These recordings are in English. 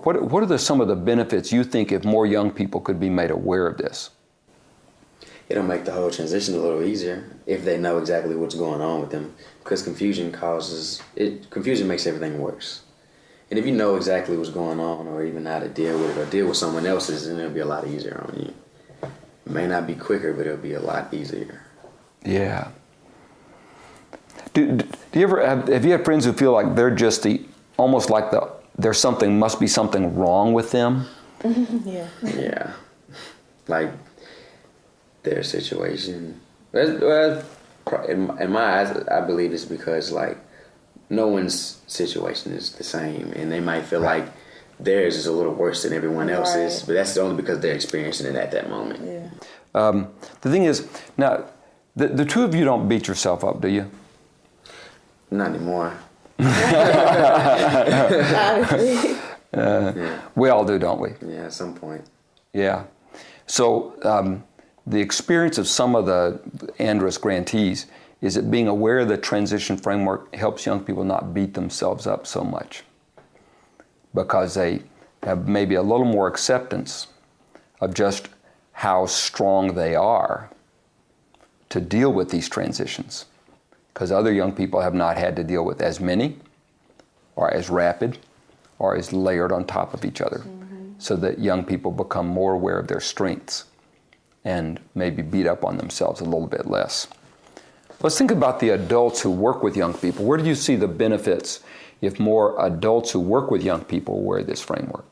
framework, what are some of the benefits you think if more young people could be made aware of this? It'll make the whole transition a little easier if they know exactly what's going on with them, because confusion makes everything worse. And if you know exactly what's going on, or even how to deal with it, or deal with someone else's, then it'll be a lot easier on you. It may not be quicker, but it'll be a lot easier. Yeah. Do you ever have you had friends who feel like they're just must be something wrong with them? Yeah. Yeah. Like their situation. Well, in my eyes, I believe it's because like no one's situation is the same, and they might feel like theirs is a little worse than everyone else's, but that's only because they're experiencing it at that moment. Yeah. The thing is, now, the two of you don't beat yourself up, do you? Not anymore. We all do, don't we? Yeah, at some point. Yeah. So the experience of some of the Andrus grantees is that being aware of the transition framework helps young people not beat themselves up so much, because they have maybe a little more acceptance of just how strong they are to deal with these transitions, because other young people have not had to deal with as many or as rapid or as layered on top of each other, so that young people become more aware of their strengths and maybe beat up on themselves a little bit less. Let's think about the adults who work with young people. Where do you see the benefits if more adults who work with young people wear this framework?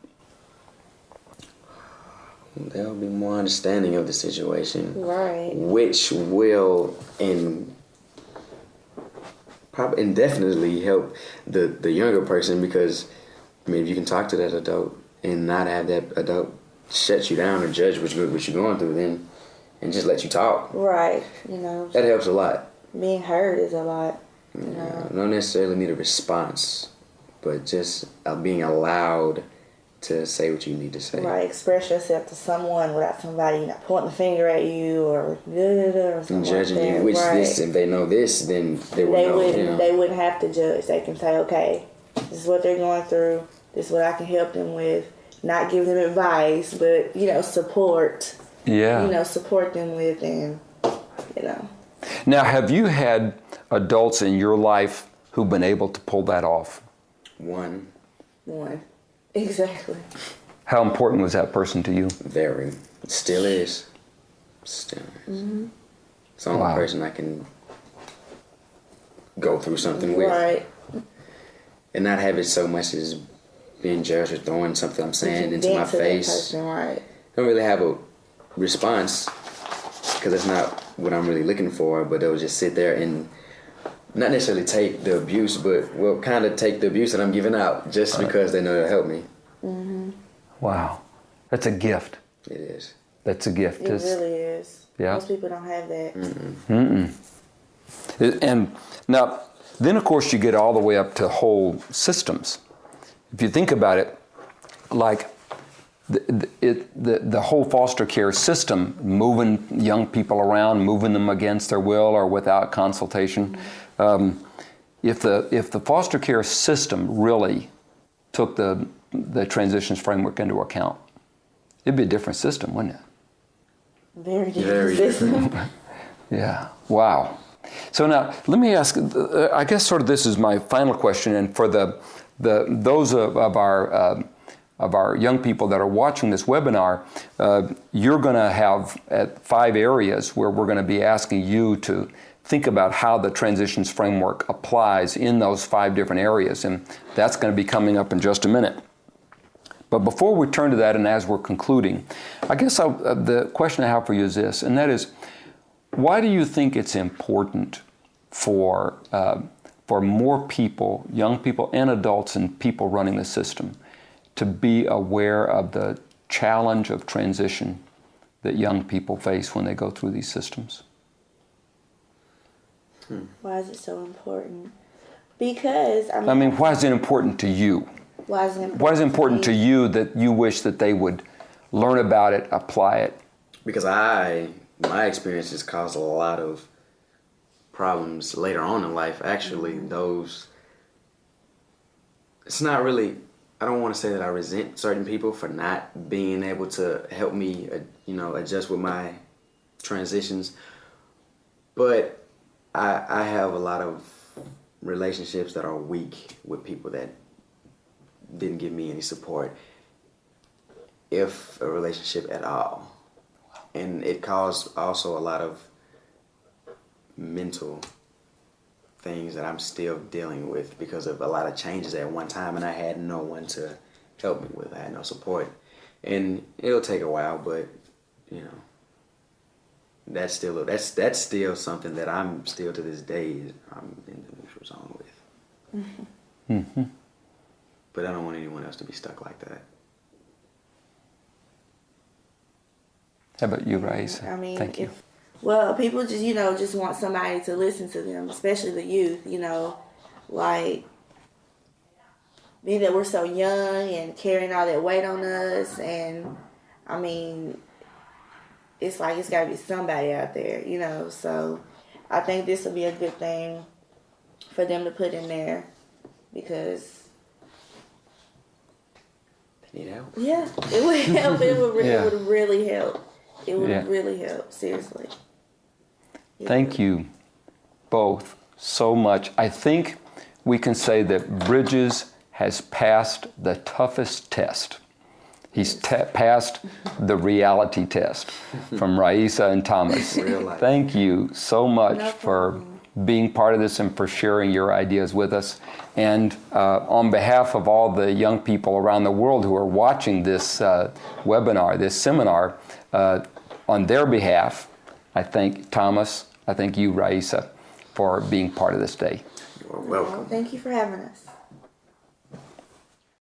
There'll be more understanding of the situation. Right. Which will probably indefinitely help the younger person, because I mean, if you can talk to that adult and not have that adult shut you down or judge what you're going through, then and just let you talk. Right. You know. That helps a lot. Being heard is a lot. You know. Don't necessarily need a response, but just being allowed to say what you need to say. Right. Express yourself to someone without somebody pointing a finger at you or something and judging like that. you. Which right. this, if they know this, then they would know. They wouldn't have to judge. They can say, okay, this is what they're going through. This is what I can help them with. Not give them advice, but support. Yeah. Support them with, and Now, have you had adults in your life who've been able to pull that off? One. Exactly. How important was that person to you? Very. Still is. Still is. Mm-hmm. It's the only person I can go through something with. Right. And not have it so much as being judged or throwing something I'm saying into my face. Person, right. Don't really have a response, because that's not what I'm really looking for, but they'll just sit there and not necessarily take the abuse, but will kind of take the abuse that I'm giving out just because they know it'll help me. Mm-hmm. Wow. That's a gift. It is. That's a gift. It really is. Yeah. Most people don't have that. And now, then of course you get all the way up to whole systems. If you think about it, like the whole foster care system, moving young people around, moving them against their will or without consultation, if the foster care system really took the transitions framework into account, it'd be a different system, wouldn't it? Very different system. Yeah. Wow. So now let me ask. I guess sort of this is my final question, and for those of our young people that are watching this webinar, you're going to have 5 areas where we're going to be asking you to think about how the transitions framework applies in those 5 different areas, and that's going to be coming up in just a minute. But before we turn to that, and as we're concluding, I guess the question I have for you is this, and that is, why do you think it's important for more people, young people and adults and people running the system, to be aware of the challenge of transition that young people face when they go through these systems? Why is it so important? Because, why is it important to you? Why is it important to you that you wish that they would learn about it, apply it? Because my experiences caused a lot of problems later on in life. Actually, it's not really, don't want to say that I resent certain people for not being able to help me, adjust with my transitions. But I have a lot of relationships that are weak with people that didn't give me any support, if a relationship at all. And it caused also a lot of mental things that I'm still dealing with because of a lot of changes at one time, and I had no one to help me with. I had no support. And it'll take a while, but that's still something that I'm still to this day I'm in the neutral zone with. Mm-hmm. But I don't want anyone else to be stuck like that. How about you, Raisa? I mean, Thank you. Well, people just want somebody to listen to them, especially the youth, like being that we're so young and carrying all that weight on us. And I mean, it's like it's got to be somebody out there, So I think this will be a good thing for them to put in there because. They need help. Yeah, it would help. It would Yeah. really help. It would Yeah. really help, seriously. Thank you both so much. I think we can say that Bridges has passed the toughest test. He's passed the reality test from Raisa and Thomas. Real life. Thank you so much No for problem. being part of this and for sharing your ideas with us. And on behalf of all the young people around the world who are watching this webinar, this seminar, on their behalf, I thank Thomas, I thank you, Raisa, for being part of this day. You're welcome. Well, thank you for having us.